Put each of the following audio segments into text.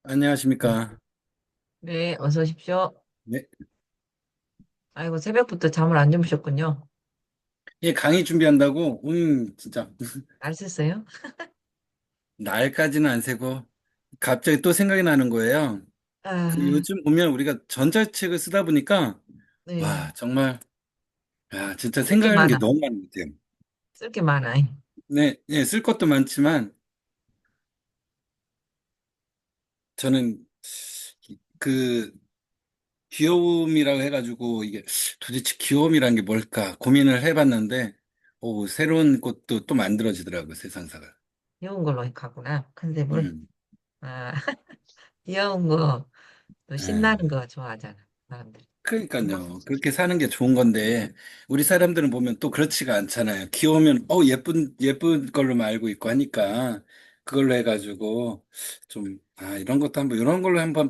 안녕하십니까. 네, 어서 오십시오. 네. 아이고, 새벽부터 잠을 안 주무셨군요. 예, 강의 준비한다고, 진짜, 날 썼어요? 날까지는 안 새고, 갑자기 또 생각이 나는 거예요. 그 아, 요즘 보면 우리가 전자책을 쓰다 보니까, 네. 와, 정말, 야, 진짜 쓸 게 생각하는 게 많아. 너무 많은 것 같아요. 쓸 게 많아. 네, 예, 쓸 것도 많지만, 저는 그 귀여움이라고 해가지고, 이게 도대체 귀여움이란 게 뭘까 고민을 해봤는데, 오, 새로운 것도 또 만들어지더라고요, 세상사가. 귀여운 걸로 가구나, 컨셉을. 음. 아, 귀여운 거, 또 신나는 예. 거 좋아하잖아, 사람들이. 그러니까요. 그렇게 사는 게 좋은 건데, 우리 사람들은 보면 또 그렇지가 않잖아요. 귀여우면, 예쁜 걸로만 알고 있고 하니까, 그걸로 해가지고, 좀, 이런 것도 한번, 이런 걸로 한번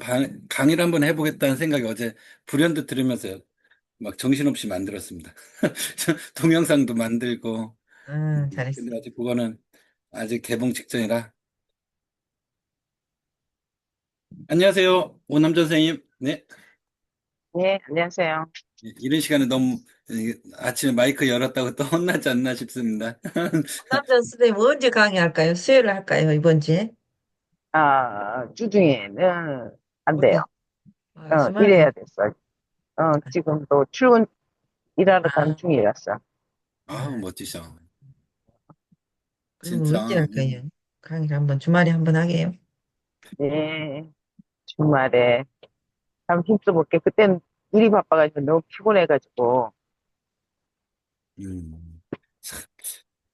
강의를 한번 해보겠다는 생각이 어제 불현듯 들으면서 막 정신없이 만들었습니다. 동영상도 만들고, 잘했어. 근데 아직 그거는 아직 개봉 직전이라. 안녕하세요. 오남전 선생님. 네. 네, 안녕하세요. 이런 시간에 너무 아침에 마이크 열었다고 또 혼나지 않나 싶습니다. 남자 선생님 언제 강의할까요? 수요일 할까요, 이번 주에? 주중에는 안 돼요. 못해. 주말에. 일해야 됐어요. 지금도 출근 일하러 가는 아, 중이라서. 아우, 아, 멋지셔. 그러면 언제 진짜. 할까요? 강의를 한번 주말에 한번 하게요. 네, 주말에 참 힘써볼게. 그때는 일이 바빠가지고 너무 피곤해가지고. 음. 참,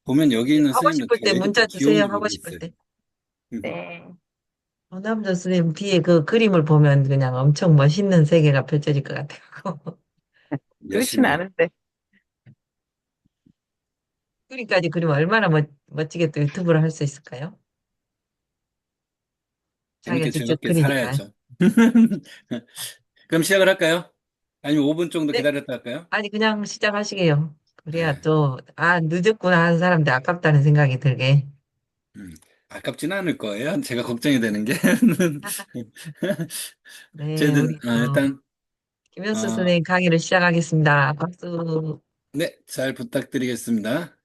보면 여기 있는 하고 스님들 다 싶을 때 왜 이렇게 문자 주세요. 귀여운지 하고 싶을 모르겠어요. 때. 음. 네, 남자 선생님 뒤에 그 그림을 보면 그냥 엄청 멋있는 세계가 펼쳐질 것 같아요. 그렇진 열심히. 않은데. 그림까지 그리면 얼마나 멋지게 또 유튜브를 할 수 있을까요? 자기가 재밌게 직접 즐겁게 그리니까. 살아야죠. 그럼 시작을 할까요? 아니면 5분 정도 네, 기다렸다 할까요? 아니 그냥 시작하시게요. 그래야 네. 또, 늦었구나 하는 사람들 아깝다는 생각이 들게. 음. 아깝진 않을 거예요. 제가 걱정이 되는 게. 네, 저희들, 우리 또 일단, 김현수 어, 선생님 강의를 시작하겠습니다. 박수. 네, 잘 부탁드리겠습니다.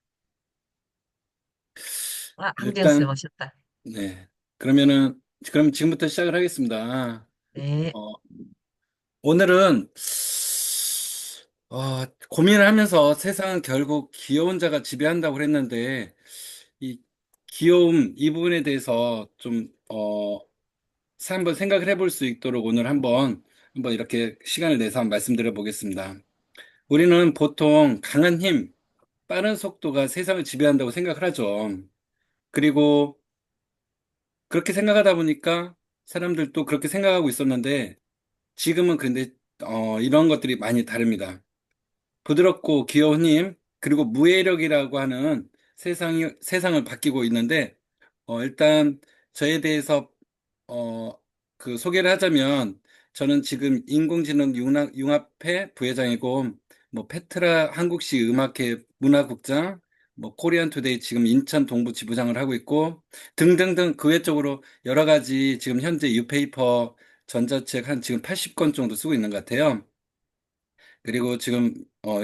한지연 쌤 일단, 오셨다. 네. 그럼 지금부터 시작을 하겠습니다. 네, 어, 오늘은, 고민을 하면서 세상은 결국 귀여운 자가 지배한다고 그랬는데, 이 귀여움, 이 부분에 대해서 좀, 한번 생각을 해볼 수 있도록 오늘 한번 이렇게 시간을 내서 한번 말씀드려 보겠습니다. 우리는 보통 강한 힘, 빠른 속도가 세상을 지배한다고 생각을 하죠. 그리고 그렇게 생각하다 보니까 사람들도 그렇게 생각하고 있었는데 지금은 근데 이런 것들이 많이 다릅니다. 부드럽고 귀여운 힘, 그리고 무해력이라고 하는 세상을 바뀌고 있는데 일단 저에 대해서 어, 그 소개를 하자면 저는 지금 인공지능 융합회 부회장이고 뭐 페트라 한국시 음악회 문화국장, 뭐 코리안 투데이 지금 인천 동부 지부장을 하고 있고 등등등 그 외적으로 여러 가지 지금 현재 유페이퍼 전자책 한 지금 80권 정도 쓰고 있는 것 같아요. 그리고 지금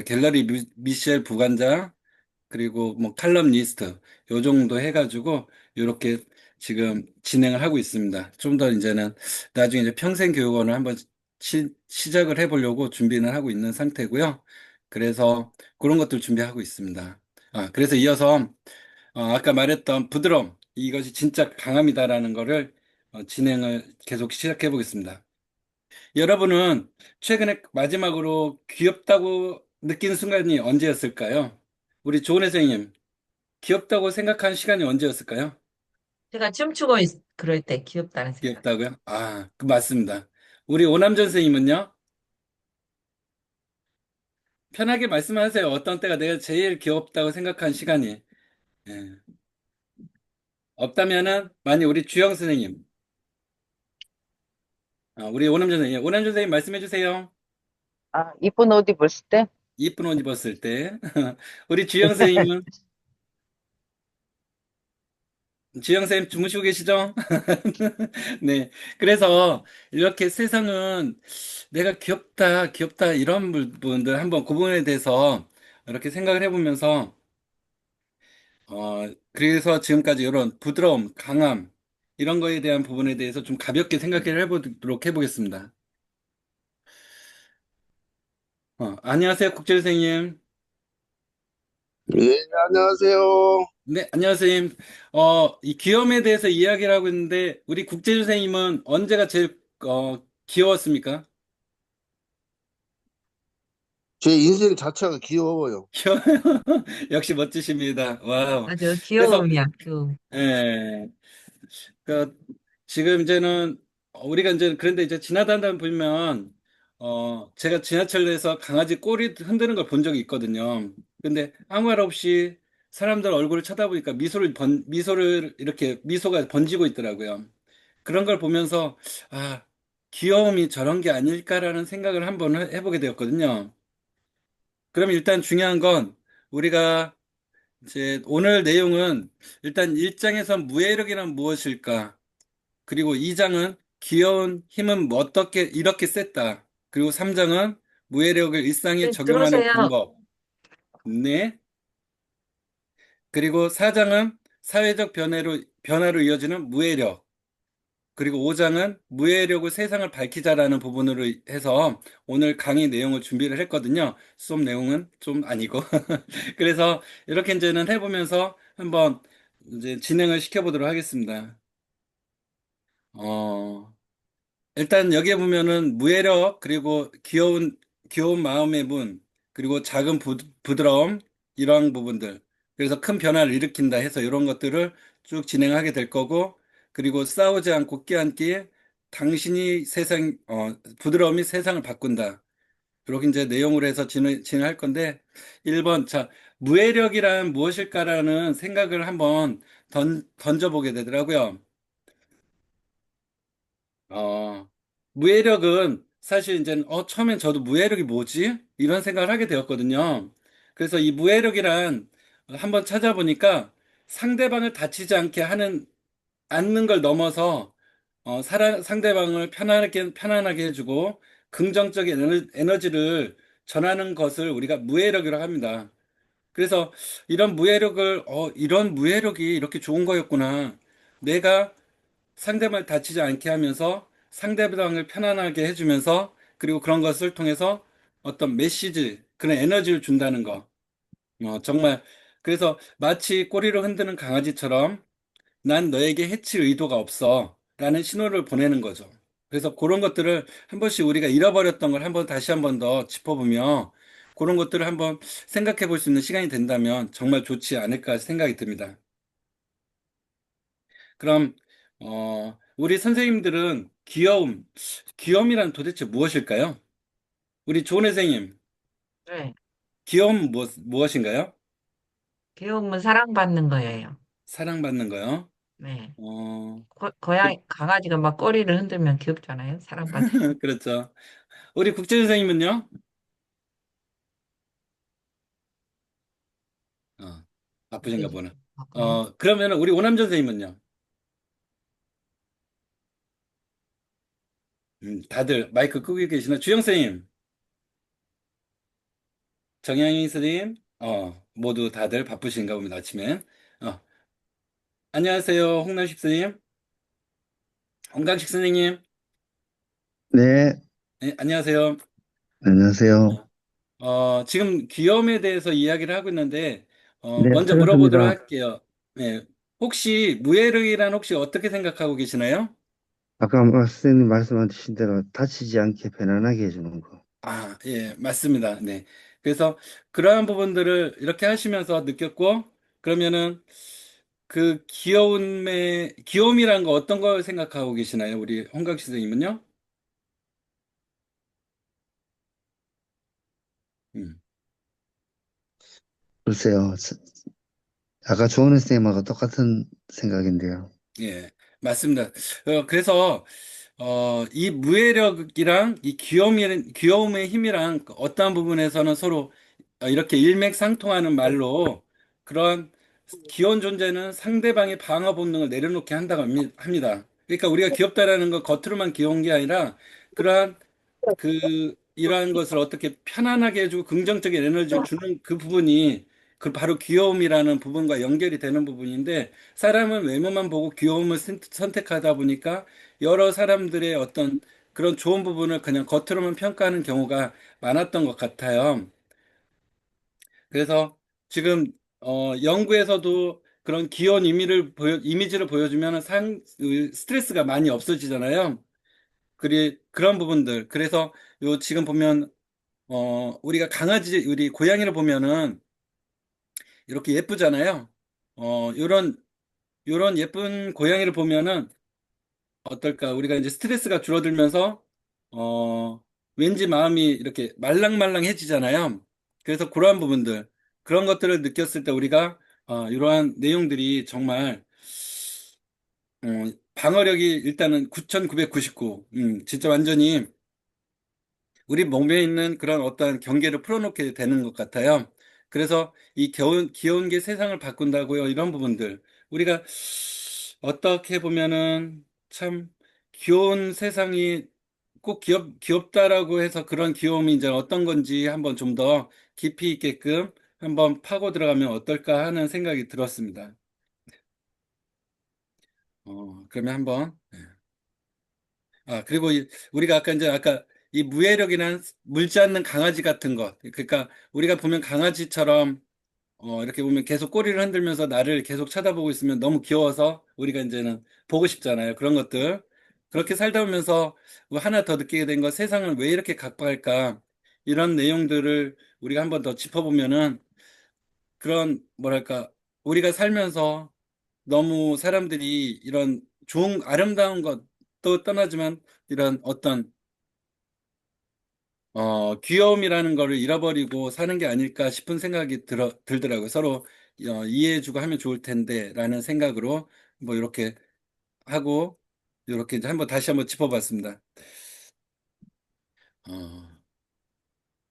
갤러리 미셸 부관장 그리고 뭐 칼럼니스트 요 정도 해가지고 요렇게 지금 진행을 하고 있습니다. 좀 더 이제는 나중에 이제 평생교육원을 한번 시작을 해보려고 준비는 하고 있는 상태고요. 그래서 그런 것들 준비하고 있습니다. 그래서 이어서 아까 말했던 부드러움 이것이 진짜 강함이다라는 거를 진행을 계속 시작해 보겠습니다. 여러분은 최근에 마지막으로 귀엽다고 느낀 순간이 언제였을까요? 우리 조은혜 선생님, 귀엽다고 생각한 시간이 언제였을까요? 제가 그럴 때 귀엽다는 생각. 귀엽다고요? 그 맞습니다. 우리 오남전 선생님은요? 편하게 말씀하세요. 어떤 때가 내가 제일 귀엽다고 생각한 시간이. 예. 없다면은, 만약 우리 주영 선생님, 우리 오남전 선생님 말씀해 주세요. 이쁜 옷 입었을 때? 이쁜 옷 입었을 때. 우리 주영 선생님은, 지영쌤 주무시고 계시죠? 네. 그래서 이렇게 세상은 내가 귀엽다, 귀엽다, 이런 분들 한번 그 부분에 대해서 이렇게 생각을 해보면서, 그래서 지금까지 이런 부드러움, 강함, 이런 거에 대한 부분에 대해서 좀 가볍게 생각을 해보도록 해보겠습니다. 안녕하세요, 국제선생님. 예, 안녕하세요. 네, 안녕하세요. 이 귀여움에 대해서 이야기를 하고 있는데, 우리 국제선생님은 언제가 제일, 귀여웠습니까? 제 인생 자체가 귀여워요. 역시 멋지십니다. 와우. 맞아, 그래서, 귀여움이야, 귀여움. 예, 그, 지금 이제는, 우리가 이제, 그런데 이제 지나다니다 보면, 제가 지하철에서 강아지 꼬리 흔드는 걸 본 적이 있거든요. 근데 아무 말 없이 사람들 얼굴을 쳐다보니까 미소를 이렇게 미소가 번지고 있더라고요. 그런 걸 보면서, 아, 귀여움이 저런 게 아닐까라는 생각을 한번 해보게 되었거든요. 그럼 일단 중요한 건 우리가 이제 오늘 내용은 일단 1장에서 무해력이란 무엇일까? 그리고 2장은 귀여운 힘은 뭐 어떻게 이렇게 셌다. 그리고 3장은 무해력을 일상에 네, 적용하는 들어오세요. 방법. 네. 그리고 4장은 사회적 변화로 이어지는 무해력. 그리고 5장은 무해력으로 세상을 밝히자라는 부분으로 해서 오늘 강의 내용을 준비를 했거든요. 수업 내용은 좀 아니고. 그래서 이렇게 이제는 해보면서 한번 이제 진행을 시켜보도록 하겠습니다. 어, 일단 여기에 보면은 무해력, 그리고 귀여운 마음의 문, 그리고 작은 부드러움, 이러한 부분들. 그래서 큰 변화를 일으킨다 해서 이런 것들을 쭉 진행하게 될 거고, 그리고 싸우지 않고 껴안기, 부드러움이 세상을 바꾼다. 그렇게 이제 내용으로 해서 진행할 건데, 1번, 자, 무해력이란 무엇일까라는 생각을 한번 던져보게 되더라고요. 어, 무해력은 사실 이제 처음엔 저도 무해력이 뭐지? 이런 생각을 하게 되었거든요. 그래서 이 무해력이란 한번 찾아보니까 상대방을 다치지 않는 걸 넘어서 상대방을 편안하게 해주고 긍정적인 에너지를 전하는 것을 우리가 무해력이라고 합니다. 그래서 이런 무해력이 이렇게 좋은 거였구나. 내가 상대방을 다치지 않게 하면서 상대방을 편안하게 해주면서 그리고 그런 것을 통해서 어떤 메시지, 그런 에너지를 준다는 거. 정말 그래서 마치 꼬리를 흔드는 강아지처럼 난 너에게 해칠 의도가 없어 라는 신호를 보내는 거죠. 그래서 그런 것들을 한 번씩 우리가 잃어버렸던 걸 한번 다시 한 번 더 짚어보며 그런 것들을 한번 생각해 볼 수 있는 시간이 된다면 정말 좋지 않을까 생각이 듭니다. 그럼, 우리 선생님들은 귀여움이란 도대체 무엇일까요? 우리 조은 선생님, 네, 귀여움 무엇인가요? 귀여움은 사랑받는 거예요. 사랑받는 거요. 네. 어, 그- 고양이, 강아지가 막 꼬리를 흔들면 귀엽잖아요. 사랑받아요. 그렇죠. 우리 국제 선생님은요? 어, 바쁘신가 네. 보나. 바쁘네. 그러면 우리 오남전 선생님은요? 다들 마이크 끄고 계시나? 주영 선생님, 정영희 선생님, 모두 다들 바쁘신가 봅니다, 아침에. 어, 안녕하세요, 홍남식 선생님, 홍강식 선생님, 네, 네, 안녕하세요. 안녕하세요. 지금 귀여움에 대해서 이야기를 하고 있는데, 네, 먼저 물어보도록 반갑습니다. 할게요. 네, 혹시 무예르이란 혹시 어떻게 생각하고 계시나요? 아까 선생님 말씀하신 대로 다치지 않게 편안하게 해주는 거. 아, 예, 맞습니다. 네. 그래서 그러한 부분들을 이렇게 하시면서 느꼈고, 그러면은 귀여움이란 거 어떤 걸 생각하고 계시나요? 우리 홍각 선생님은요? 음, 글쎄요, 아까 조은혜 선생님하고 똑같은 생각인데요. 예, 맞습니다. 그래서, 이 무해력이랑 이 귀여움의 힘이랑 어떠한 부분에서는 서로 이렇게 일맥상통하는 말로 그런 귀여운 존재는 상대방의 방어 본능을 내려놓게 한다고 합니다. 그러니까 우리가 귀엽다라는 건 겉으로만 귀여운 게 아니라 그러한 이러한 것을 어떻게 편안하게 해주고 긍정적인 에너지를 주는 그 부분이 그 바로 귀여움이라는 부분과 연결이 되는 부분인데 사람은 외모만 보고 귀여움을 선택하다 보니까 여러 사람들의 어떤 그런 좋은 부분을 그냥 겉으로만 평가하는 경우가 많았던 것 같아요. 그래서 지금 연구에서도 그런 귀여운 이미지를 보여주면 스트레스가 많이 없어지잖아요. 그런 부분들. 그래서 지금 보면 우리가 우리 고양이를 보면은 이렇게 예쁘잖아요. 요런 예쁜 고양이를 보면은 어떨까? 우리가 이제 스트레스가 줄어들면서, 왠지 마음이 이렇게 말랑말랑해지잖아요. 그래서 그러한 부분들, 그런 것들을 느꼈을 때 우리가, 이러한 내용들이 정말, 어, 방어력이 일단은 9,999, 진짜 완전히 우리 몸에 있는 그런 어떤 경계를 풀어놓게 되는 것 같아요. 그래서 귀여운 게 세상을 바꾼다고요. 이런 부분들. 우리가 어떻게 보면은 참 귀여운 세상이 꼭 귀엽다라고 해서 그런 귀여움이 이제 어떤 건지 한번 좀 더 깊이 있게끔 한번 파고 들어가면 어떨까 하는 생각이 들었습니다. 그러면 한번. 그리고 우리가 아까 이 무해력이란 물지 않는 강아지 같은 것. 그러니까 우리가 보면 강아지처럼 이렇게 보면 계속 꼬리를 흔들면서 나를 계속 쳐다보고 있으면 너무 귀여워서 우리가 이제는 보고 싶잖아요. 그런 것들. 그렇게 살다 보면서 뭐 하나 더 느끼게 된 건 세상은 왜 이렇게 각박할까? 이런 내용들을 우리가 한번 더 짚어보면은 그런 뭐랄까 우리가 살면서 너무 사람들이 이런 좋은 아름다운 것도 떠나지만 이런 어떤 귀여움이라는 거를 잃어버리고 사는 게 아닐까 싶은 생각이 들더라고요. 서로 이해해주고 하면 좋을 텐데 라는 생각으로 뭐 이렇게 하고 이렇게 이제 다시 한번 짚어봤습니다. 어,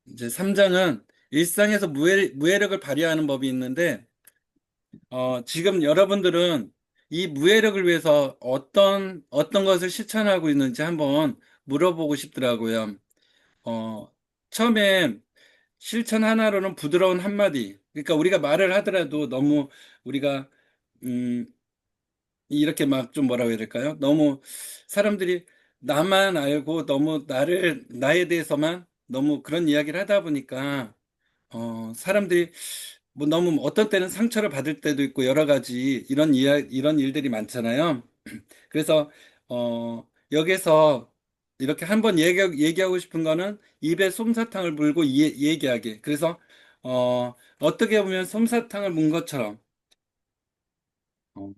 이제 3장은 일상에서 무해력을 발휘하는 법이 있는데 지금 여러분들은 이 무해력을 위해서 어떤 것을 실천하고 있는지 한번 물어보고 싶더라고요. 처음에 실천 하나로는 부드러운 한마디. 그러니까 우리가 말을 하더라도 너무 우리가, 음, 이렇게 막 좀 뭐라고 해야 될까요? 너무 사람들이 나만 알고 너무 나에 대해서만 너무 그런 이야기를 하다 보니까 사람들이 뭐 너무 어떤 때는 상처를 받을 때도 있고 여러 가지 이런 일들이 많잖아요. 그래서 여기서 이렇게 한번 얘기하고 싶은 거는 입에 솜사탕을 물고 얘기하게. 그래서 어떻게 보면 솜사탕을 문 것처럼 어,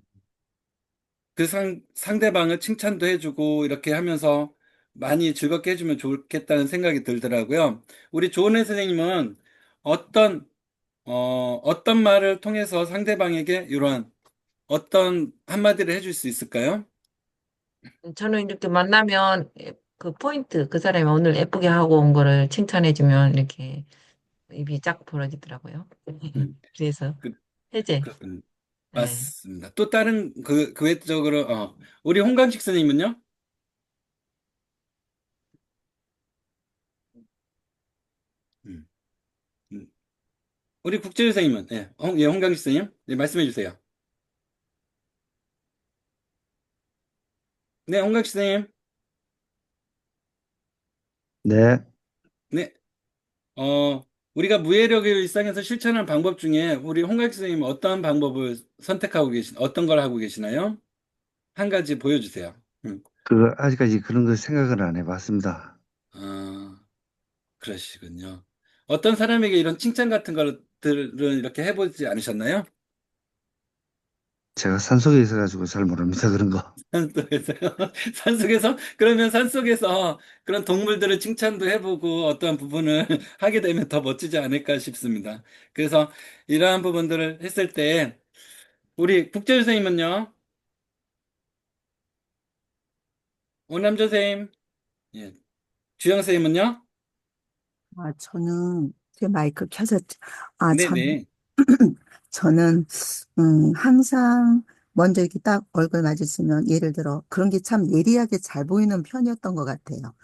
그 상대방을 칭찬도 해주고 이렇게 하면서 많이 즐겁게 해주면 좋겠다는 생각이 들더라고요. 우리 조은혜 선생님은 어떤 어떤 말을 통해서 상대방에게 이러한 어떤 한마디를 해줄 수 있을까요? 저는 이렇게 만나면 그 포인트, 그 사람이 오늘 예쁘게 하고 온 거를 칭찬해주면 이렇게 입이 쫙 벌어지더라고요. 음, 그래서 그, 해제. 그렇군요. 예. 맞습니다. 또 다른 그 외적으로 우리 홍강식 선생님은요? 음, 음. 우리 국제 선생님은 홍강식 선생님, 네, 말씀해 주세요. 네, 홍강식 선생님, 네. 네, 우리가 무예력을 일상에서 실천하는 방법 중에 우리 홍강식 선생님 어떤 방법을 어떤 걸 하고 계시나요? 한 가지 보여주세요. 음. 아직까지 그런 거 생각을 안 해봤습니다. 아, 그러시군요. 어떤 사람에게 이런 칭찬 같은 것들은 이렇게 해보지 않으셨나요? 제가 산속에 있어가지고 잘 모릅니다, 그런 거. 산속에서요? 산속에서? 그러면 산속에서 그런 동물들을 칭찬도 해보고 어떠한 부분을 하게 되면 더 멋지지 않을까 싶습니다. 그래서 이러한 부분들을 했을 때, 우리 국재 선생님은요? 오남조 선생님? 예. 주영 선생님은요? 저는 제 마이크 켜졌죠. 저는 네네. 저는, 항상 먼저 이렇게 딱 얼굴 마주치면 예를 들어 그런 게 참 예리하게 잘 보이는 편이었던 것 같아요.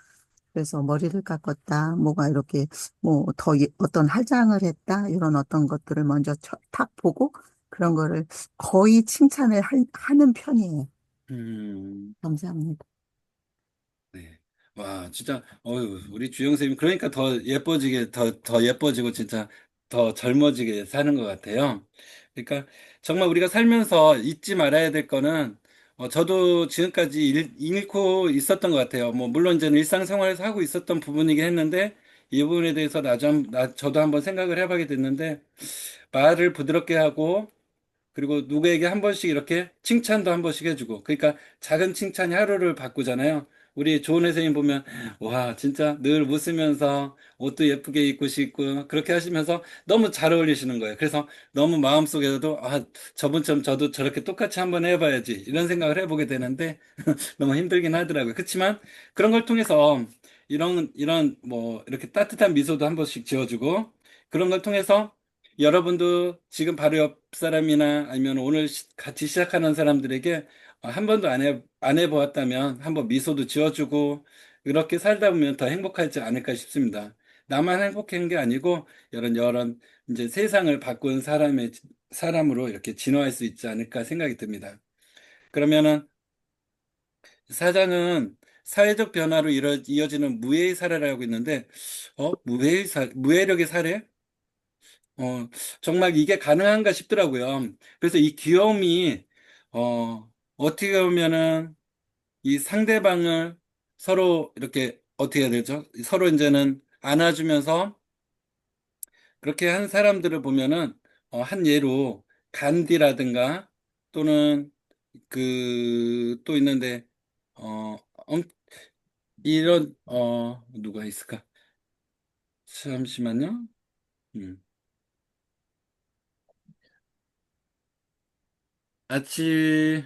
그래서 머리를 깎았다, 뭐가 이렇게 뭐 더 어떤 할장을 했다, 이런 어떤 것들을 먼저 탁 보고 그런 거를 거의 칭찬을 하는 편이에요. 음, 감사합니다. 네. 와, 진짜, 어유, 우리 주영 쌤이 그러니까 더 예뻐지게, 더 예뻐지고 진짜 더 젊어지게 사는 것 같아요. 그러니까 정말 우리가 살면서 잊지 말아야 될 거는, 저도 지금까지 잃고 있었던 것 같아요. 뭐, 물론 이제는 일상생활에서 하고 있었던 부분이긴 했는데, 이 부분에 대해서 저도 한번 생각을 해보게 됐는데, 말을 부드럽게 하고, 그리고 누구에게 한 번씩 이렇게 칭찬도 한 번씩 해주고, 그러니까 작은 칭찬이 하루를 바꾸잖아요. 우리 조은 선생님 보면, 와, 진짜 늘 웃으면서 옷도 예쁘게 입고 싶고, 그렇게 하시면서 너무 잘 어울리시는 거예요. 그래서 너무 마음속에도, 아, 저분처럼 저도 저렇게 똑같이 한번 해봐야지, 이런 생각을 해보게 되는데, 너무 힘들긴 하더라고요. 그렇지만 그런 걸 통해서 뭐, 이렇게 따뜻한 미소도 한 번씩 지어주고, 그런 걸 통해서 여러분도 지금 바로 옆 사람이나 아니면 오늘 같이 시작하는 사람들에게 한 번도 안 해보았다면 한번 미소도 지어주고 이렇게 살다 보면 더 행복하지 않을까 싶습니다. 나만 행복한 게 아니고 여런 이제 세상을 바꾼 사람으로 이렇게 진화할 수 있지 않을까 생각이 듭니다. 그러면은 사장은 사회적 변화로 이어지는 무해의 사례라고 있는데, 무해력의 사례? 정말 이게 가능한가 싶더라고요. 그래서 이 귀여움이, 어떻게 보면은 이 상대방을 서로 이렇게 어떻게 해야 되죠? 서로 이제는 안아주면서 그렇게 한 사람들을 보면은, 한 예로 간디라든가 또는 또 있는데, 어, 누가 있을까? 잠시만요. 음. 아치,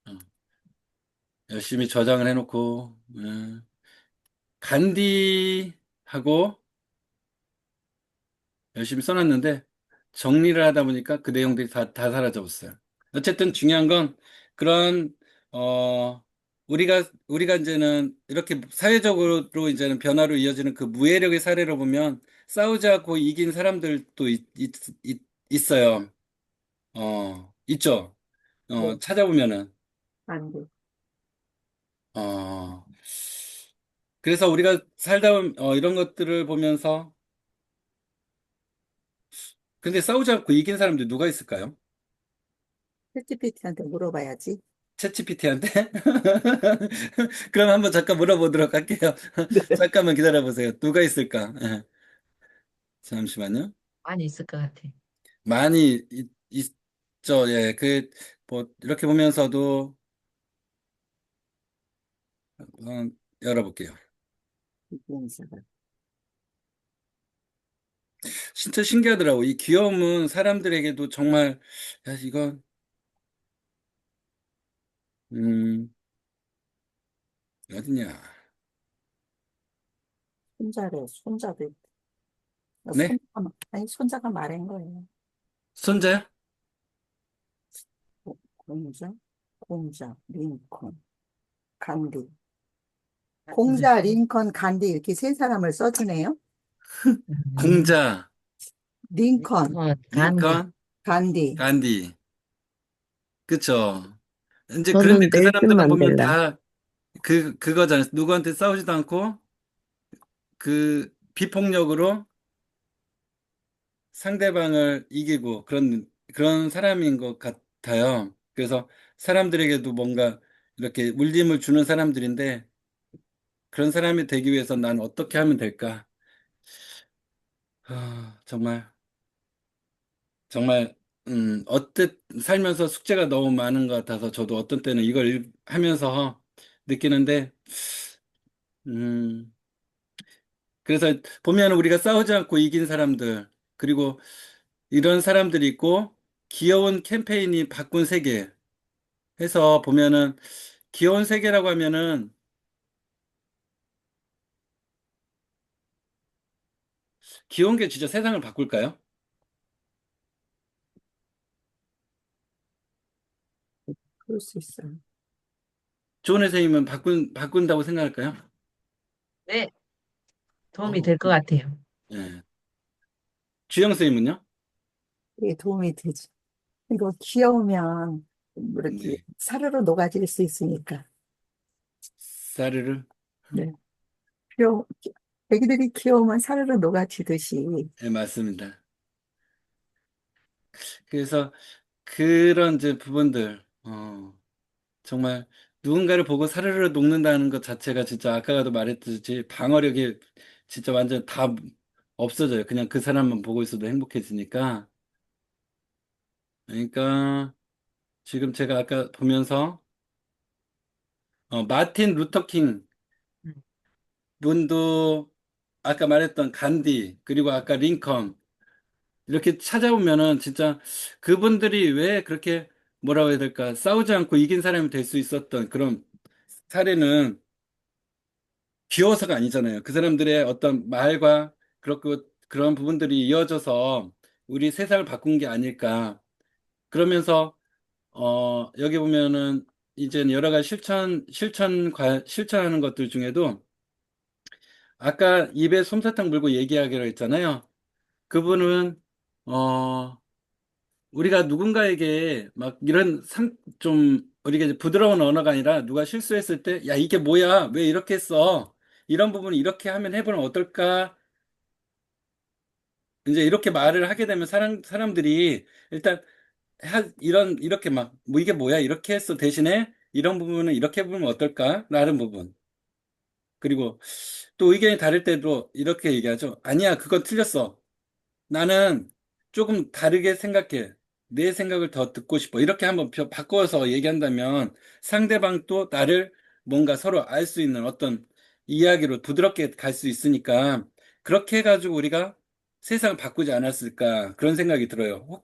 어, 열심히 저장을 해놓고, 간디하고 열심히 써놨는데, 정리를 하다 보니까 그 내용들이 다 사라져 버렸어요. 어쨌든 중요한 건, 그런, 어, 우리가 이제는 이렇게 사회적으로 이제는 변화로 이어지는 그 무해력의 사례로 보면, 싸우지 않고 이긴 사람들도 있어요. 있죠. 네. 찾아보면은. 안 돼. 어, 그래서 우리가 살다 보면, 이런 것들을 보면서, 근데 싸우지 않고 이긴 사람들 누가 있을까요? 챗GPT한테 물어봐야지. 챗GPT한테? 그럼 한번 잠깐 물어보도록 할게요. 잠깐만 기다려 보세요. 누가 있을까? 잠시만요. 많이 있을 것 같아. 많이 있죠. 예, 뭐, 이렇게 보면서도, 열어볼게요. 이기사가 진짜 신기하더라고. 이 귀여움은 사람들에게도 정말, 야, 이건, 음, 어디냐. 손자도 있고. 네? 손자가 말한 거예요. 손자요? 공자, 링컨, 간디. 음. 공자, 링컨, 간디 이렇게 세 사람을 써주네요. 음. 공자, 링컨, 간디. 링컨, 간디. 간디. 그쵸. 이제 그런데 저는 그 넬슨 사람들만 보면 만델라. 다 그거잖아요. 누구한테 싸우지도 않고 비폭력으로 상대방을 이기고 그런 사람인 것 같아요. 그래서 사람들에게도 뭔가 이렇게 울림을 주는 사람들인데 그런 사람이 되기 위해서 난 어떻게 하면 될까? 정말, 정말, 살면서 숙제가 너무 많은 것 같아서 저도 어떤 때는 이걸 하면서 느끼는데, 음, 그래서 보면 우리가 싸우지 않고 이긴 사람들, 그리고 이런 사람들이 있고, 귀여운 캠페인이 바꾼 세계 해서 보면은, 귀여운 세계라고 하면은, 귀여운 게 진짜 세상을 바꿀까요? 그럴 수 있어요. 좋은 선생님은 바꾼다고 생각할까요? 네, 도움이 어, 될 것 같아요. 예. 주영 선생님은요? 이게 도움이 되지. 이거 귀여우면 뭐 이렇게 네. 사르르 녹아질 수 있으니까. 사르르? 네. 귀여워. 애기들이 귀여우면 사르르 녹아지듯이. 네, 맞습니다. 그래서 그런 이제 부분들, 정말 누군가를 보고 사르르 녹는다는 것 자체가 진짜 아까도 말했듯이 방어력이 진짜 완전 다 없어져요. 그냥 그 사람만 보고 있어도 행복해지니까. 그러니까 지금 제가 아까 보면서 마틴 루터킹 음, 분도 아까 말했던 간디 그리고 아까 링컨 이렇게 찾아보면은 진짜 그분들이 왜 그렇게 뭐라고 해야 될까 싸우지 않고 이긴 사람이 될 수 있었던 그런 사례는 귀여워서가 아니잖아요. 그 사람들의 어떤 말과 그렇고 그런 부분들이 이어져서 우리 세상을 바꾼 게 아닐까. 그러면서 여기 보면은 이제 여러 가지 실천하는 것들 중에도 아까 입에 솜사탕 물고 얘기하기로 했잖아요. 그분은 어 우리가 누군가에게 막 이런 좀 우리가 이제 부드러운 언어가 아니라 누가 실수했을 때 야 이게 뭐야 왜 이렇게 했어 이런 부분을 이렇게 하면 해보면 어떨까 이제 이렇게 말을 하게 되면 사람들이 일단 이렇게 막 뭐 이게 뭐야 이렇게 했어 대신에 이런 부분은 이렇게 해보면 어떨까 라는 부분 그리고 또 의견이 다를 때도 이렇게 얘기하죠 아니야 그건 틀렸어 나는 조금 다르게 생각해. 내 생각을 더 듣고 싶어. 이렇게 한번 바꿔서 얘기한다면 상대방도 나를 뭔가 서로 알 수 있는 어떤 이야기로 부드럽게 갈 수 있으니까 그렇게 해가지고 우리가 세상을 바꾸지 않았을까 그런 생각이 들어요.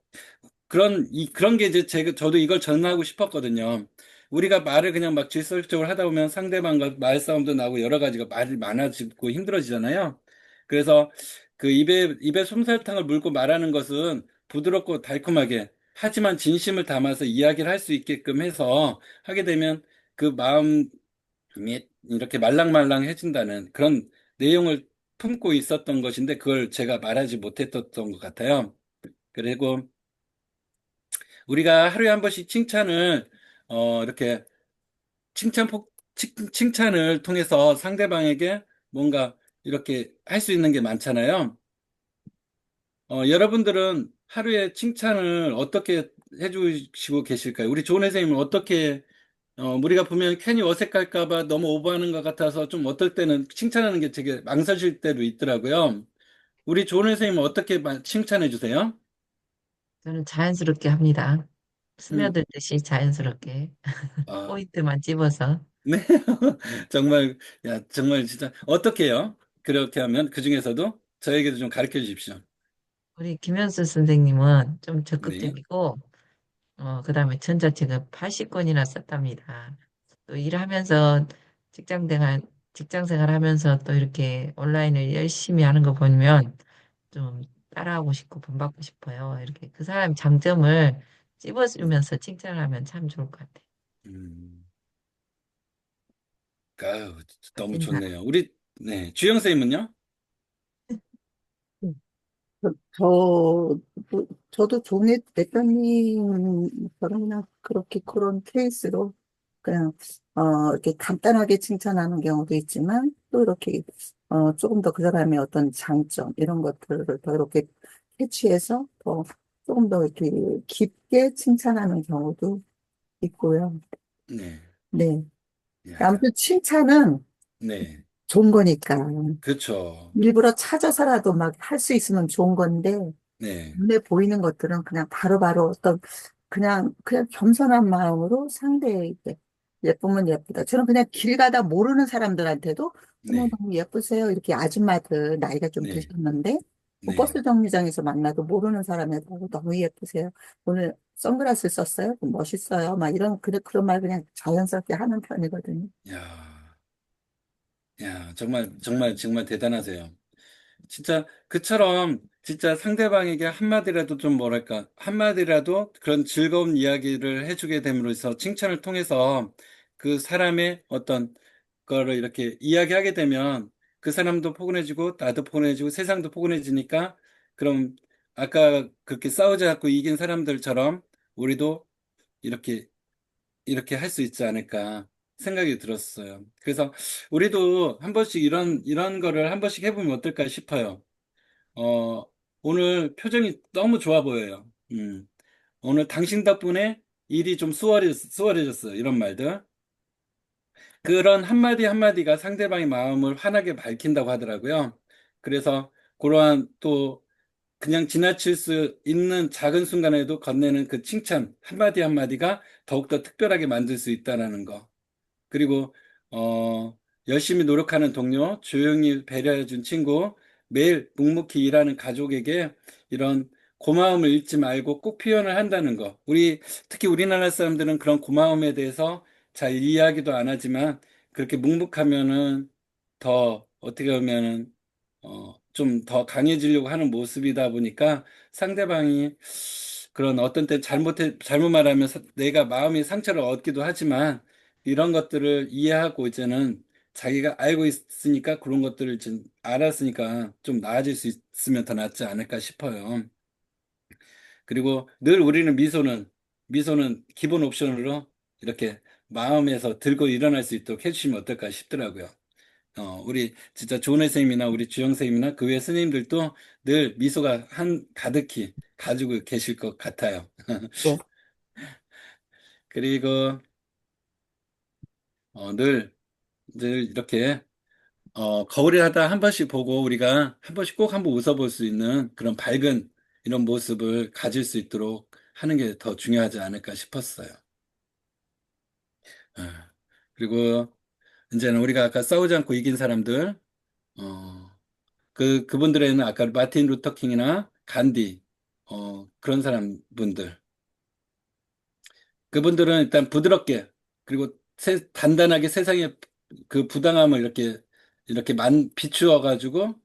그런 게 이제 저도 이걸 전하고 싶었거든요. 우리가 말을 그냥 막 질서적으로 하다 보면 상대방과 말싸움도 나고 여러 가지가 말이 많아지고 힘들어지잖아요. 그래서 그 입에 솜사탕을 물고 말하는 것은 부드럽고 달콤하게 하지만 진심을 담아서 이야기를 할 수 있게끔 해서 하게 되면 그 마음이 이렇게 말랑말랑해진다는 그런 내용을 품고 있었던 것인데 그걸 제가 말하지 못했던 것 같아요. 그리고 우리가 하루에 한 번씩 이렇게 칭찬을 통해서 상대방에게 뭔가 이렇게 할 수 있는 게 많잖아요. 여러분들은 하루에 칭찬을 어떻게 해주시고 계실까요? 우리 조은 선생님은 어떻게, 우리가 보면 괜히 어색할까 봐 너무 오버하는 것 같아서 좀 어떨 때는 칭찬하는 게 되게 망설일 때도 있더라고요. 우리 조은 선생님은 어떻게 칭찬해 주세요? 저는 자연스럽게 합니다. 음, 스며들듯이 자연스럽게 아, 포인트만 집어서. 네. 정말, 야, 정말 진짜, 어떻게 해요? 그렇게 하면, 그 중에서도 저에게도 좀 가르쳐 주십시오. 우리 김현수 선생님은 좀 네. 적극적이고, 그다음에 전자책을 80권이나 썼답니다. 또 일하면서 직장 생활, 직장 생활하면서 또 이렇게 온라인을 열심히 하는 거 보면 좀 따라하고 싶고 본받고 싶어요. 이렇게 그 사람 장점을 찝어주면서 칭찬하면 참 좋을 것 같아요. 음, 아유, 너무 멋진 사람. 좋네요. 네. 주영 선생님은요? 저, 저도 종의 대표님처럼 그냥 그렇게 그런 케이스로 그냥, 이렇게 간단하게 칭찬하는 경우도 있지만 또 이렇게, 조금 더 그 사람의 어떤 장점, 이런 것들을 더 이렇게 캐치해서 더 조금 더 이렇게 깊게 칭찬하는 경우도 있고요. 네. 네. 야, 아무튼 칭찬은 네. 좋은 거니까. 그렇죠. 일부러 찾아서라도 막 할 수 있으면 좋은 건데, 네. 눈에 보이는 것들은 그냥 바로바로 어떤 그냥 겸손한 마음으로 상대에게 예쁘면 예쁘다. 저는 그냥 길 가다 모르는 사람들한테도 어머 네. 너무 예쁘세요. 이렇게 아줌마들 나이가 좀 네. 드셨는데 뭐 네. 버스 정류장에서 만나도 모르는 사람한테 너무 예쁘세요. 오늘 선글라스 썼어요? 멋있어요. 막 이런 그런 말 그냥 자연스럽게 하는 편이거든요. 야, 야, 정말, 정말, 정말 대단하세요. 진짜 그처럼 진짜 상대방에게 한마디라도 좀 뭐랄까, 한마디라도 그런 즐거운 이야기를 해주게 됨으로써 칭찬을 통해서 그 사람의 어떤 거를 이렇게 이야기하게 되면 그 사람도 포근해지고 나도 포근해지고 세상도 포근해지니까 그럼 아까 그렇게 싸우지 않고 이긴 사람들처럼 우리도 이렇게 이렇게 할 수 있지 않을까 생각이 들었어요. 그래서 우리도 한 번씩 이런 거를 한 번씩 해보면 어떨까 싶어요. 어, 오늘 표정이 너무 좋아 보여요. 오늘 당신 덕분에 일이 좀 수월해졌어요. 이런 말들. 그런 한마디 한마디가 상대방의 마음을 환하게 밝힌다고 하더라고요. 그래서 그러한 또 그냥 지나칠 수 있는 작은 순간에도 건네는 그 칭찬 한마디 한마디가 더욱더 특별하게 만들 수 있다는 거. 그리고 열심히 노력하는 동료, 조용히 배려해준 친구, 매일 묵묵히 일하는 가족에게 이런 고마움을 잃지 말고 꼭 표현을 한다는 거. 특히 우리나라 사람들은 그런 고마움에 대해서 잘 이해하기도 안 하지만 그렇게 묵묵하면은 더 어떻게 보면은 좀 더 강해지려고 하는 모습이다 보니까 상대방이 그런 어떤 때 잘못 말하면 내가 마음의 상처를 얻기도 하지만 이런 것들을 이해하고 이제는 자기가 알고 있으니까 그런 것들을 좀 알았으니까 좀 나아질 수 있으면 더 낫지 않을까 싶어요. 그리고 늘 우리는 미소는 기본 옵션으로 이렇게 마음에서 들고 일어날 수 있도록 해주시면 어떨까 싶더라고요. 우리 진짜 조은혜 선생님이나 우리 주영 선생님이나 그 외 스님들도 늘 미소가 가득히 가지고 계실 것 같아요. 네. 그리고 늘 이렇게 거울에 하다 한 번씩 보고 우리가 한 번씩 꼭 한번 웃어볼 수 있는 그런 밝은 이런 모습을 가질 수 있도록 하는 게 더 중요하지 않을까 싶었어요. 어, 그리고 이제는 우리가 아까 싸우지 않고 이긴 사람들, 어, 그분들에는 아까 마틴 루터 킹이나 간디, 그런 사람분들, 그분들은 일단 부드럽게, 그리고 단단하게 세상의 그 부당함을 이렇게 비추어가지고,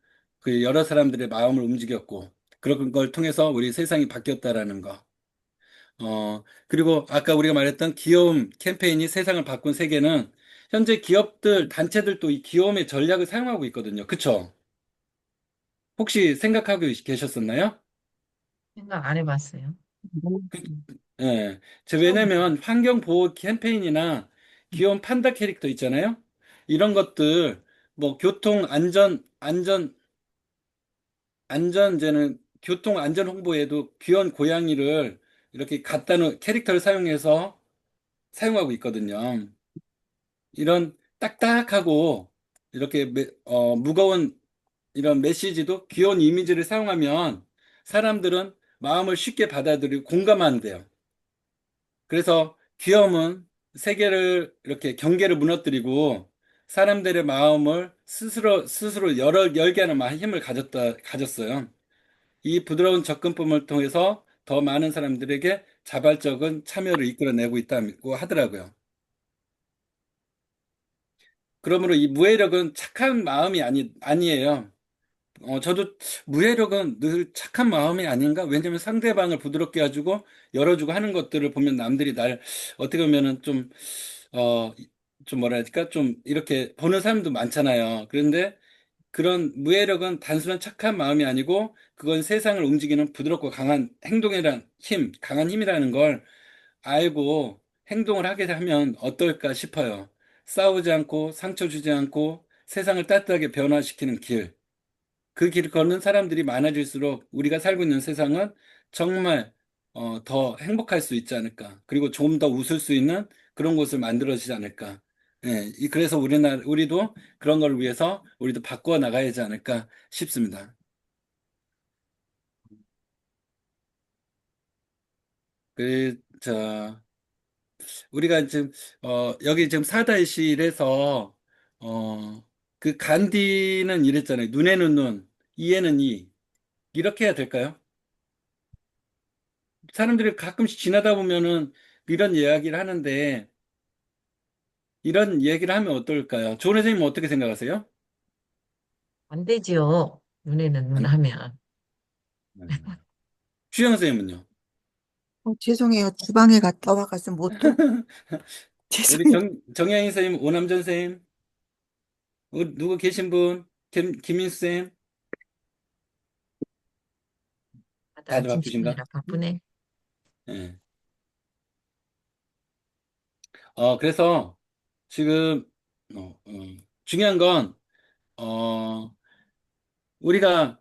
그 여러 사람들의 마음을 움직였고, 그런 걸 통해서 우리 세상이 바뀌었다라는 거. 그리고 아까 우리가 말했던 귀여움 캠페인이 세상을 바꾼 세계는 현재 기업들, 단체들도 이 귀여움의 전략을 사용하고 있거든요. 그쵸? 혹시 생각하고 계셨었나요? 생각 안 해봤어요. 그- 음, 예. 처음 왜냐면 환경보호 캠페인이나 귀여운 판다 캐릭터 있잖아요. 이런 것들, 뭐 이제는 교통 안전 홍보에도 귀여운 고양이를 이렇게 갖다 놓은 캐릭터를 사용해서 사용하고 있거든요. 이런 딱딱하고 이렇게 무거운 이런 메시지도 귀여운 이미지를 사용하면 사람들은 마음을 쉽게 받아들이고 공감한대요. 그래서 귀여움은 세계를 이렇게 경계를 무너뜨리고 사람들의 마음을 스스로 열게 하는 힘을 가졌어요. 이 부드러운 접근법을 통해서 더 많은 사람들에게 자발적인 참여를 이끌어내고 있다고 하더라고요. 그러므로 이 무해력은 착한 마음이 아니에요. 저도 무해력은 늘 착한 마음이 아닌가? 왜냐면 상대방을 부드럽게 해주고 열어주고 하는 것들을 보면 남들이 날 어떻게 보면은 어, 좀 뭐라 해야 될까? 좀 이렇게 보는 사람도 많잖아요. 그런데 그런 무해력은 단순한 착한 마음이 아니고 그건 세상을 움직이는 부드럽고 강한 강한 힘이라는 걸 알고 행동을 하게 하면 어떨까 싶어요. 싸우지 않고 상처 주지 않고 세상을 따뜻하게 변화시키는 길. 그 길을 걷는 사람들이 많아질수록 우리가 살고 있는 세상은 정말 더 행복할 수 있지 않을까. 그리고 조금 더 웃을 수 있는 그런 곳을 만들어지지 않을까. 예, 그래서 우리도 그런 걸 위해서 우리도 바꾸어 나가야 하지 않을까 싶습니다. 우리가 지금, 여기 지금 사다이실에서, 그 간디는 이랬잖아요. 눈에는 눈, 이에는 이. 이렇게 해야 될까요? 사람들이 가끔씩 지나다 보면은 이런 이야기를 하는데 이런 얘기를 하면 어떨까요? 조은 선생님은 어떻게 생각하세요? 안 되지요. 눈에는 안- 눈하면. 추영 선생님은요? 죄송해요. 주방에 갔다 와가지고 못 듣, 우리 죄송해요. 정양희 선생님, 오남전 선생님, 누구 계신 분? 김인수 선생님? 다들 다들 아침 바쁘신가? 식사느라 바쁘네. 예. 그래서 지금, 중요한 건, 어, 우리가,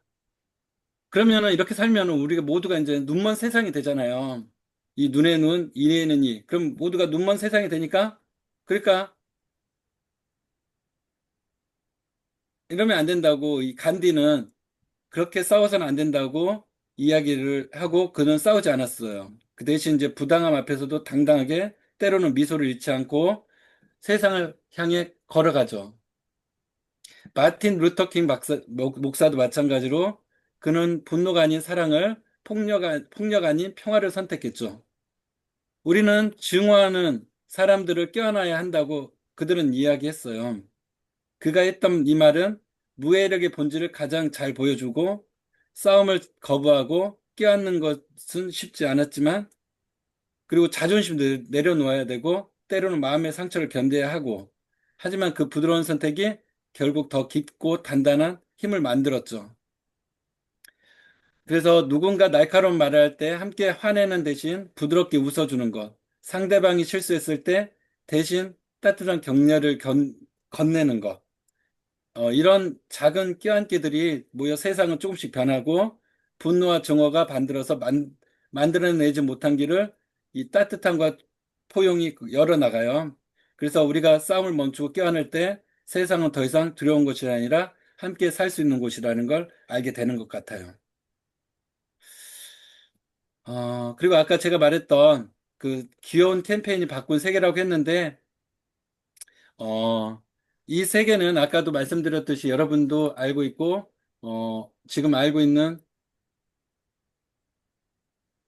그러면은 이렇게 살면은 우리가 모두가 이제 눈먼 세상이 되잖아요. 이 눈의 눈, 이의 눈 이. 그럼 모두가 눈먼 세상이 되니까, 그러니까 이러면 안 된다고 이 간디는 그렇게 싸워서는 안 된다고 이야기를 하고 그는 싸우지 않았어요. 그 대신 이제 부당함 앞에서도 당당하게 때로는 미소를 잃지 않고 세상을 향해 걸어가죠. 마틴 루터 킹 목사도 마찬가지로 그는 분노가 아닌 사랑을 폭력 아닌 평화를 선택했죠. 우리는 증오하는 사람들을 껴안아야 한다고 그들은 이야기했어요. 그가 했던 이 말은 무해력의 본질을 가장 잘 보여주고 싸움을 거부하고 껴안는 것은 쉽지 않았지만 그리고 자존심도 내려놓아야 되고 때로는 마음의 상처를 견뎌야 하고 하지만 그 부드러운 선택이 결국 더 깊고 단단한 힘을 만들었죠. 그래서 누군가 날카로운 말을 할 때 함께 화내는 대신 부드럽게 웃어주는 것, 상대방이 실수했을 때 대신 따뜻한 격려를 건네는 것, 이런 작은 껴안기들이 모여 세상은 조금씩 변하고 분노와 정어가 만들어서 만들어내지 못한 길을 이 따뜻함과 포용이 열어나가요. 그래서 우리가 싸움을 멈추고 껴안을 때 세상은 더 이상 두려운 곳이 아니라 함께 살 수 있는 곳이라는 걸 알게 되는 것 같아요. 그리고 아까 제가 말했던 그 귀여운 캠페인이 바꾼 세계라고 했는데, 어, 이 세계는 아까도 말씀드렸듯이 여러분도 알고 있고, 지금 알고 있는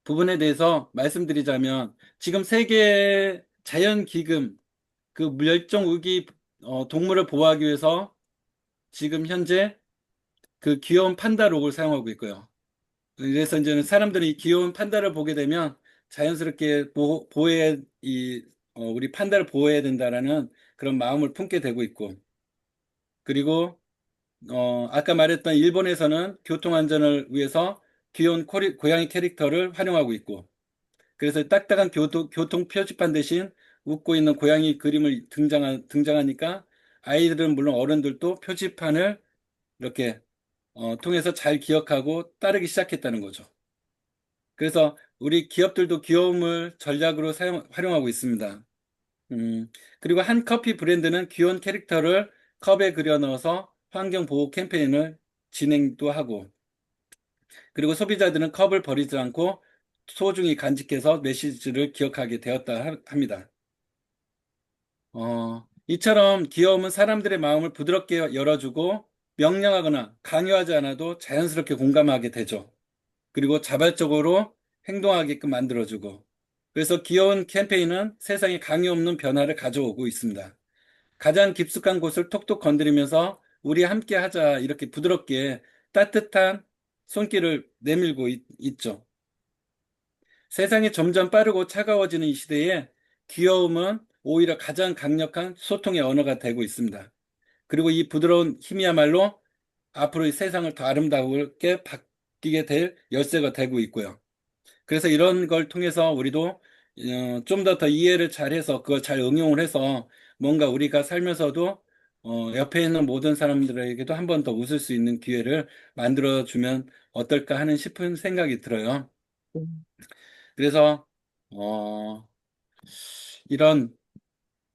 부분에 대해서 말씀드리자면, 지금 세계 자연기금, 그 멸종위기 동물을 보호하기 위해서 지금 현재 그 귀여운 판다록을 사용하고 있고요. 그래서 이제는 사람들이 이 귀여운 판다를 보게 되면 자연스럽게 우리 판다를 보호해야 된다라는 그런 마음을 품게 되고 있고, 그리고 아까 말했던 일본에서는 교통 안전을 위해서 귀여운 고양이 캐릭터를 활용하고 있고, 그래서 딱딱한 교통 표지판 대신 웃고 있는 고양이 그림을 등장하니까 아이들은 물론 어른들도 표지판을 이렇게 통해서 잘 기억하고 따르기 시작했다는 거죠. 그래서 우리 기업들도 귀여움을 전략으로 활용하고 있습니다. 음, 그리고 한 커피 브랜드는 귀여운 캐릭터를 컵에 그려 넣어서 환경 보호 캠페인을 진행도 하고, 그리고 소비자들은 컵을 버리지 않고 소중히 간직해서 메시지를 기억하게 되었다 합니다. 이처럼 귀여움은 사람들의 마음을 부드럽게 열어주고 명령하거나 강요하지 않아도 자연스럽게 공감하게 되죠. 그리고 자발적으로 행동하게끔 만들어주고. 그래서 귀여운 캠페인은 세상에 강요 없는 변화를 가져오고 있습니다. 가장 깊숙한 곳을 톡톡 건드리면서 우리 함께 하자 이렇게 부드럽게 따뜻한 손길을 내밀고 있죠. 세상이 점점 빠르고 차가워지는 이 시대에 귀여움은 오히려 가장 강력한 소통의 언어가 되고 있습니다. 그리고 이 부드러운 힘이야말로 앞으로 이 세상을 더 아름답게 바뀌게 될 열쇠가 되고 있고요. 그래서 이런 걸 통해서 우리도 좀 더 이해를 잘해서 그걸 잘 응용을 해서 뭔가 우리가 살면서도 옆에 있는 모든 사람들에게도 한 번 더 웃을 수 있는 기회를 만들어주면 어떨까 하는 싶은 생각이 들어요. 그래서 어, 이런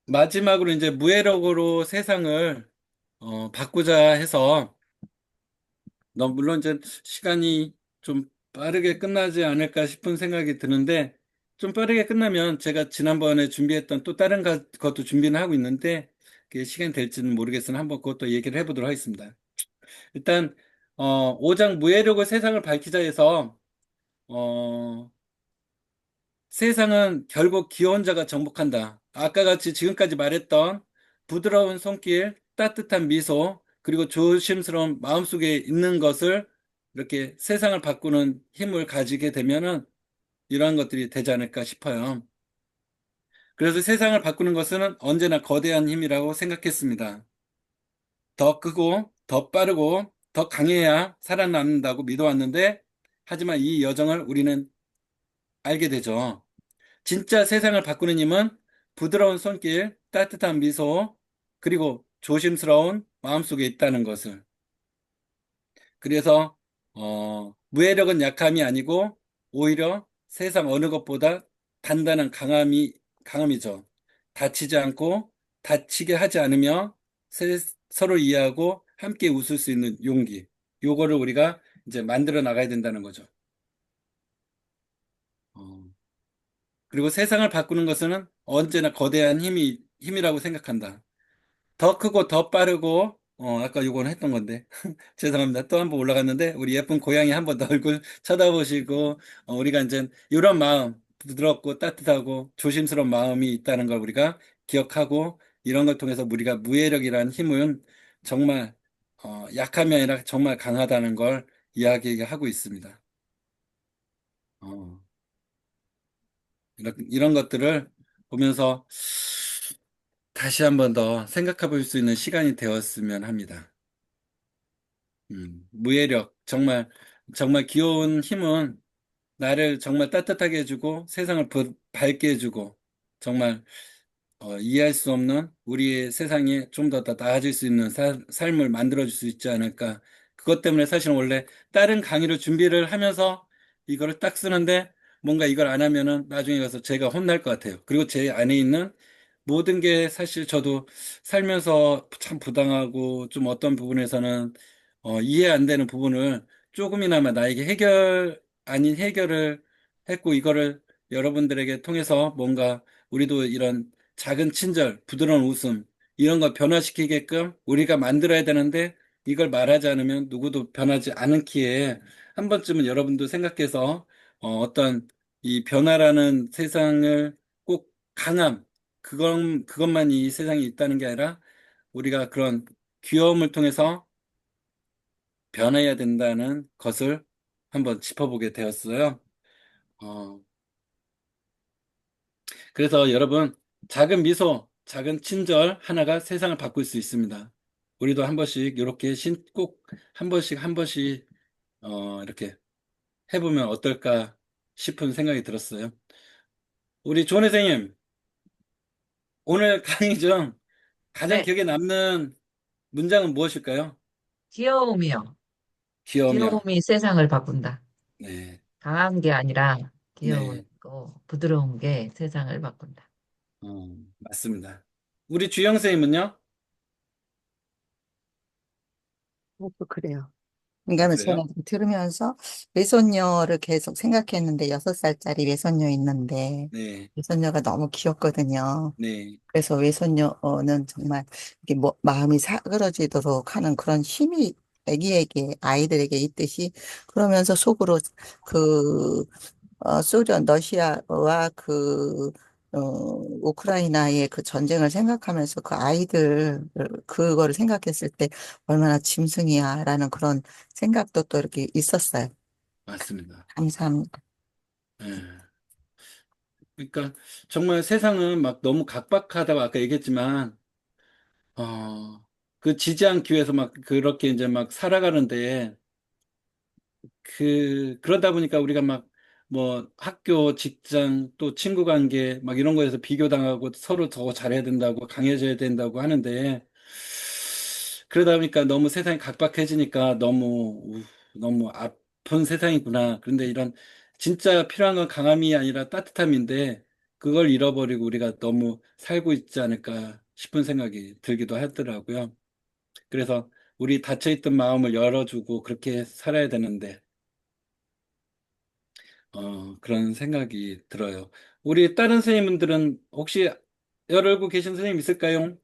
마지막으로 이제 무해력으로 세상을 바꾸자 해서 물론 이제 시간이 좀 빠르게 끝나지 않을까 싶은 생각이 드는데 좀 빠르게 끝나면 제가 지난번에 준비했던 또 다른 것도 준비는 하고 있는데 그게 시간이 될지는 모르겠으나 한번 그것도 얘기를 해보도록 하겠습니다. 일단 5장 무해력의 세상을 밝히자 해서 어, 세상은 결국 귀여운 자가 정복한다. 아까 같이 지금까지 말했던 부드러운 손길, 따뜻한 미소, 그리고 조심스러운 마음속에 있는 것을 이렇게 세상을 바꾸는 힘을 가지게 되면은 이러한 것들이 되지 않을까 싶어요. 그래서 세상을 바꾸는 것은 언제나 거대한 힘이라고 생각했습니다. 더 크고, 더 빠르고, 더 강해야 살아남는다고 믿어왔는데, 하지만 이 여정을 우리는 알게 되죠. 진짜 세상을 바꾸는 힘은 부드러운 손길, 따뜻한 미소, 그리고 조심스러운 마음속에 있다는 것을. 그래서 무해력은 약함이 아니고 오히려 세상 어느 것보다 단단한 강함이죠. 다치지 않고 다치게 하지 않으며 서로 이해하고 함께 웃을 수 있는 용기. 요거를 우리가 이제 만들어 나가야 된다는 거죠. 어, 그리고 세상을 바꾸는 것은 언제나 거대한 힘이라고 생각한다. 더 크고 더 빠르고, 아까 요거는 했던 건데. 죄송합니다. 또 한 번 올라갔는데, 우리 예쁜 고양이 한 번 더 얼굴 쳐다보시고, 우리가 이제 이런 마음, 부드럽고 따뜻하고 조심스러운 마음이 있다는 걸 우리가 기억하고, 이런 걸 통해서 우리가 무예력이라는 힘은 정말, 약함이 아니라 정말 강하다는 걸 이야기하고 있습니다. 어, 이런 것들을 보면서 다시 한 번 더 생각해 볼 수 있는 시간이 되었으면 합니다. 무예력, 정말 귀여운 힘은 나를 정말 따뜻하게 해주고 세상을 밝게 해주고 정말 이해할 수 없는 우리의 세상이 좀 더 나아질 수 있는 삶을 만들어줄 수 있지 않을까. 그것 때문에 사실은 원래 다른 강의를 준비를 하면서 이거를 딱 쓰는데 뭔가 이걸 안 하면은 나중에 가서 제가 혼날 것 같아요. 그리고 제 안에 있는 모든 게 사실 저도 살면서 참 부당하고 좀 어떤 부분에서는 이해 안 되는 부분을 조금이나마 나에게 아닌 해결을 했고 이거를 여러분들에게 통해서 뭔가 우리도 이런 작은 친절, 부드러운 웃음, 이런 걸 변화시키게끔 우리가 만들어야 되는데 이걸 말하지 않으면 누구도 변하지 않기에 한 번쯤은 여러분도 생각해서 어떤 이 변화라는 세상을 꼭 강함, 그것만 이 세상에 있다는 게 아니라 우리가 그런 귀여움을 통해서 변해야 된다는 것을 한번 짚어보게 되었어요. 어, 그래서 여러분, 작은 미소, 작은 친절 하나가 세상을 바꿀 수 있습니다. 우리도 한 번씩 이렇게 꼭 한 번씩 한 번씩 이렇게 해보면 어떨까 싶은 생각이 들었어요. 우리 조은 선생님, 오늘 강의 중 가장 네, 기억에 남는 문장은 무엇일까요? 귀여움이요. 귀여우며. 귀여움이 세상을 바꾼다. 네, 강한 게 아니라 네, 귀여웠고 부드러운 게 세상을 바꾼다. 맞습니다. 우리 주영 선생님은요? 또 그래요. 그러니까 그래요? 저는 들으면서 외손녀를 계속 생각했는데 6살짜리 외손녀 있는데 네, 외손녀가 너무 귀엽거든요. 네, 그래서 외손녀는 정말 이게 뭐 마음이 사그러지도록 하는 그런 힘이 애기에게 아이들에게 있듯이 그러면서 속으로 그 소련 러시아와 우크라이나의 그 전쟁을 생각하면서 그 아이들 그거를 생각했을 때 얼마나 짐승이야라는 그런 생각도 또 이렇게 있었어요. 맞습니다. 감사합니다. 네. 그러니까 정말 세상은 막 너무 각박하다고 아까 얘기했지만, 그 지지 않기 위해서 막 그렇게 이제 막 살아가는데, 그러다 보니까 우리가 막 뭐 학교, 직장, 또 친구 관계 막 이런 거에서 비교당하고 서로 더 잘해야 된다고 강해져야 된다고 하는데, 그러다 보니까 너무 세상이 각박해지니까 너무 아픈 세상이구나. 그런데 이런 진짜 필요한 건 강함이 아니라 따뜻함인데 그걸 잃어버리고 우리가 너무 살고 있지 않을까 싶은 생각이 들기도 하더라고요. 그래서 우리 닫혀있던 마음을 열어주고 그렇게 살아야 되는데, 그런 생각이 들어요. 우리 다른 선생님들은 혹시 열알고 계신 선생님 있을까요?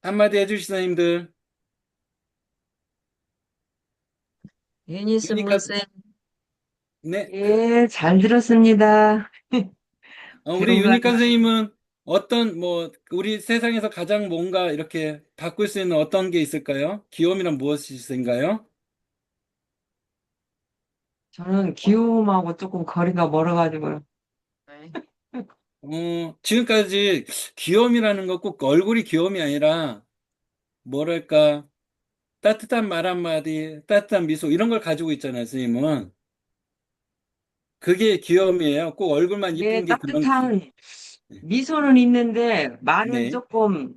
한마디 해주실 선생님들. 유니스 유니카, 물쌤, 네. 예, 잘 들었습니다. 우리 유니카 정말, 선생님은 뭐, 우리 세상에서 가장 뭔가 이렇게 바꿀 수 있는 어떤 게 있을까요? 귀여움이란 무엇인가요? 저는 귀여움하고 조금 거리가 멀어가지고요. 네. 지금까지 귀여움이라는 거 꼭 얼굴이 귀여움이 아니라, 뭐랄까, 따뜻한 말 한마디, 따뜻한 미소, 이런 걸 가지고 있잖아요, 선생님은. 그게 귀여움이에요. 꼭 얼굴만 이쁜 네, 게 그런, 따뜻한 미소는 있는데 말은 네. 조금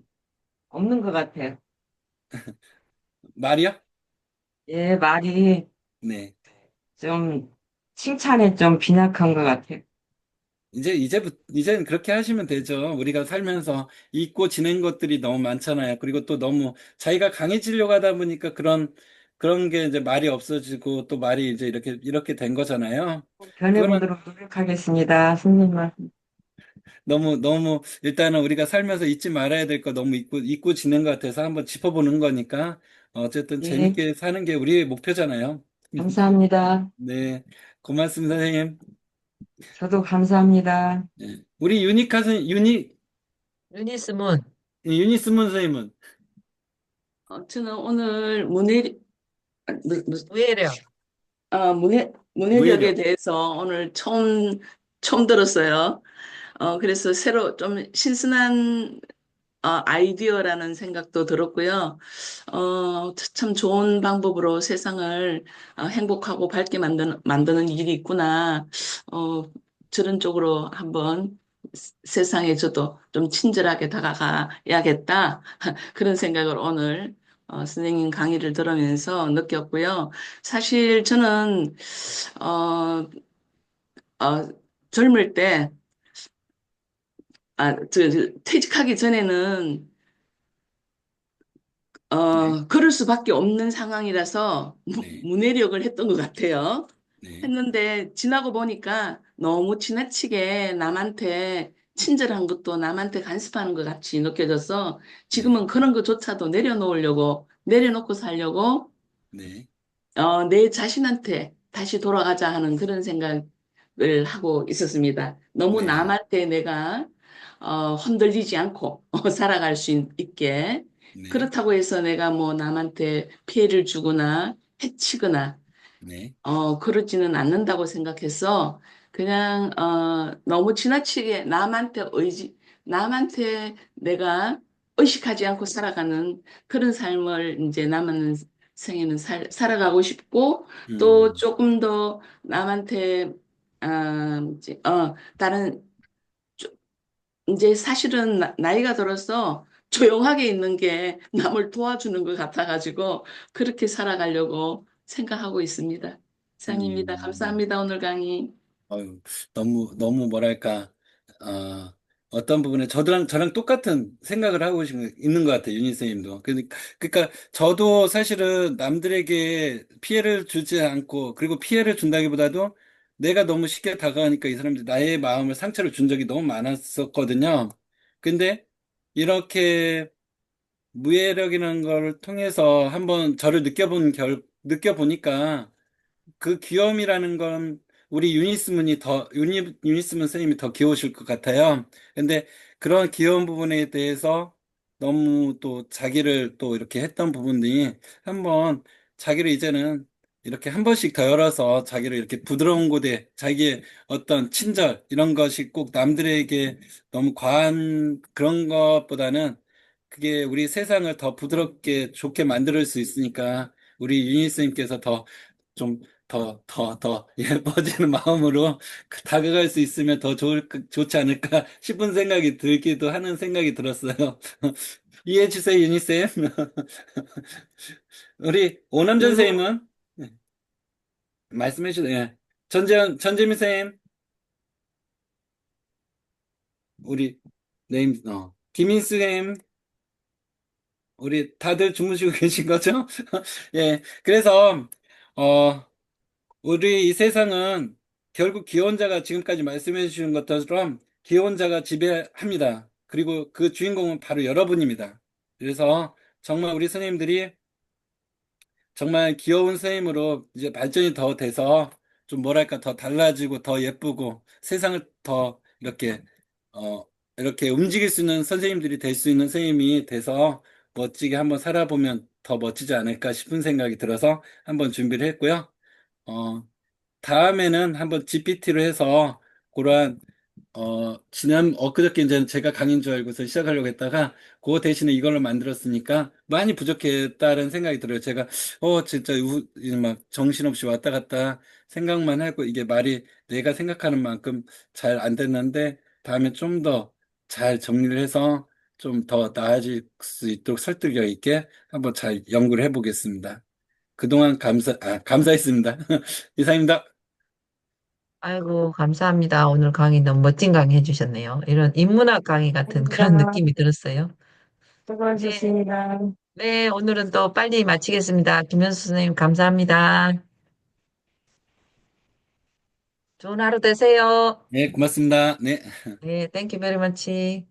없는 것 같아요. 말이요? 예, 말이 네. 좀 칭찬에 좀 빈약한 것 같아요. 이제는 그렇게 하시면 되죠. 우리가 살면서 잊고 지낸 것들이 너무 많잖아요. 그리고 또 너무 자기가 강해지려고 하다 보니까 그런 게 이제 말이 없어지고 또 말이 이제 이렇게 된 거잖아요. 그거는 변해보도록 노력하겠습니다. 손님만. 너무 일단은 우리가 살면서 잊지 말아야 될 거 너무 잊고 지낸 것 같아서 한번 짚어보는 거니까 어쨌든 예, 재밌게 사는 게 우리의 목표잖아요. 감사합니다. 네. 고맙습니다, 선생님. 저도 감사합니다. 네. 우리 유니스문, 유니스문 선생님은 저는 오늘 문해, 우회령. 문해력에 무예력. 대해서 오늘 처음 들었어요. 그래서 새로 좀 신선한 아이디어라는 생각도 들었고요. 참 좋은 방법으로 세상을 행복하고 밝게 만드는 일이 있구나. 어, 저런 쪽으로 한번 세상에 저도 좀 친절하게 다가가야겠다. 그런 생각을 오늘 선생님 강의를 들으면서 느꼈고요. 사실 저는 어, 어, 젊을 때, 퇴직하기 전에는 네, 그럴 수밖에 없는 상황이라서 네, 문해력을 했던 것 같아요. 네, 했는데 지나고 보니까 너무 지나치게 남한테 친절한 것도 남한테 간섭하는 것 같이 느껴져서 네, 지금은 그런 것조차도 내려놓고 살려고 네, 내 자신한테 다시 돌아가자 하는 그런 생각을 하고 있었습니다. 너무 네, 남한테 내가 흔들리지 않고 살아갈 수 있게. 네, 그렇다고 해서 내가 뭐 남한테 피해를 주거나 해치거나 네, 그러지는 않는다고 생각해서 그냥 너무 지나치게 남한테 내가 의식하지 않고 살아가는 그런 삶을 이제 남은 생에는 살아가고 싶고 또 음, 조금 더 남한테 다른 이제 사실은 나이가 들어서 조용하게 있는 게 남을 도와주는 것 같아가지고 그렇게 살아가려고 생각하고 있습니다. 이상입니다. 음. 감사합니다. 오늘 강의. 어유, 너무 뭐랄까, 어떤 부분에 저랑 똑같은 생각을 하고 있는 것 같아요, 유니 선생님도. 그러니까 저도 사실은 남들에게 피해를 주지 않고, 그리고 피해를 준다기보다도 내가 너무 쉽게 다가가니까 이 사람들이 나의 마음을 상처를 준 적이 너무 많았었거든요. 근데 이렇게 무예력이라는 걸 통해서 한번 저를 느껴보니까 그 귀여움이라는 건 우리 유니스문 선생님이 더 귀여우실 것 같아요. 근데 그런 귀여운 부분에 대해서 너무 또 자기를 또 이렇게 했던 부분들이 한번 자기를 이제는 이렇게 한 번씩 더 열어서 자기를 이렇게 부드러운 곳에 자기의 어떤 친절 이런 것이 꼭 남들에게 너무 과한 그런 것보다는 그게 우리 세상을 더 부드럽게 좋게 만들 수 있으니까 우리 유니스님께서 좀 더 예뻐지는 마음으로 다가갈 수 있으면 더 좋지 않을까 싶은 생각이 들기도 하는 생각이 들었어요. 이해해 주세요, 유니쌤. 우리 오남전 그리고 선생님은 네, 말씀해 주세요. 예. 전재민 쌤, 우리 김인수 쌤, 우리 다들 주무시고 계신 거죠? 예. 그래서 어, 우리 이 세상은 결국 기혼자가 지금까지 말씀해 주신 것처럼 기혼자가 지배합니다. 그리고 그 주인공은 바로 여러분입니다. 그래서 정말 우리 선생님들이 정말 귀여운 선생님으로 이제 발전이 더 돼서 좀 뭐랄까 더 달라지고 더 예쁘고 세상을 더 이렇게 어, 이렇게 움직일 수 있는 선생님들이 될 수 있는 선생님이 돼서 멋지게 한번 살아보면 더 멋지지 않을까 싶은 생각이 들어서 한번 준비를 했고요. 어, 다음에는 한번 GPT로 해서 그러한 엊그저께 이제 제가 강의인 줄 알고서 시작하려고 했다가, 그거 대신에 이걸로 만들었으니까 많이 부족했다는 생각이 들어요. 제가, 진짜, 막 정신없이 왔다 갔다 생각만 하고 이게 말이 내가 생각하는 만큼 잘 안 됐는데, 다음에 좀 더 잘 정리를 해서 좀 더 나아질 수 있도록 설득력 있게 한번 잘 연구를 해보겠습니다. 그동안 감사했습니다. 이상입니다. 아이고, 감사합니다. 오늘 강의 너무 멋진 강의 해주셨네요. 이런 인문학 강의 같은 그런 느낌이 들었어요. 네, 수고하셨습니다. 네, 오늘은 또 빨리 마치겠습니다. 김현수 선생님, 감사합니다. 좋은 하루 되세요. 네, 고맙습니다. 네. 네, thank you very much.